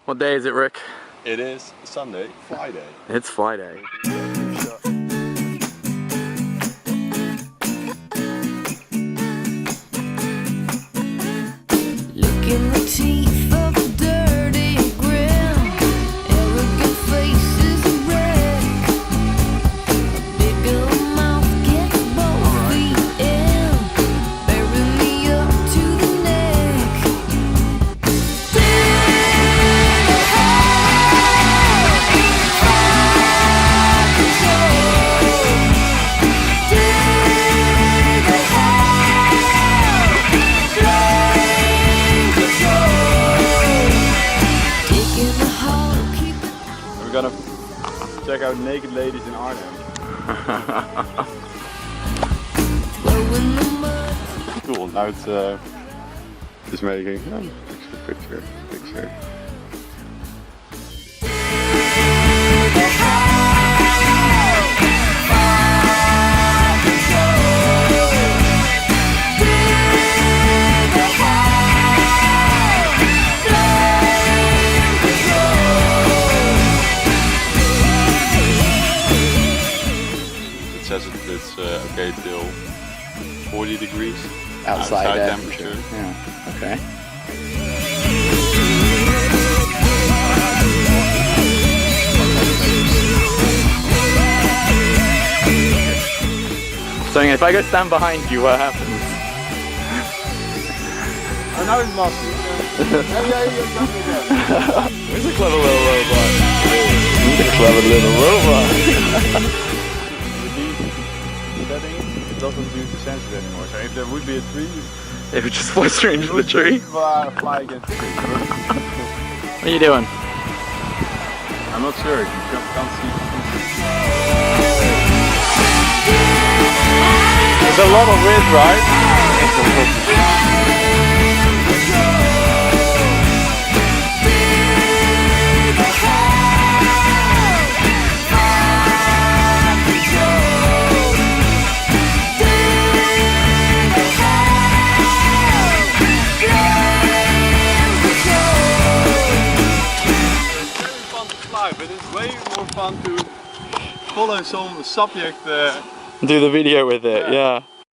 What day is it, Rick? It is Sunday, Flyday. It's Flyday. Look in the teeth of a dirty grin, arrogant faces a wreck. A bigger mouth gets both feet in, bury me up to the neck. We're gonna check out naked ladies in Arnhem. Cool, now it's just making picture. It says it's okay till 40 degrees outside temperature. Yeah, okay. So if I go stand behind you, what happens? Oh, now he's lost you. Yeah, He's a clever little robot. He's a clever little robot. With these settings, it doesn't use the sensor anymore. So if there would be a tree, It would just fly straight into the tree. Fly against the tree. What are you doing? I'm not sure. You can't see. There's a lot of wind, right? But it's way more fun to follow some subject. Do the video with it, yeah.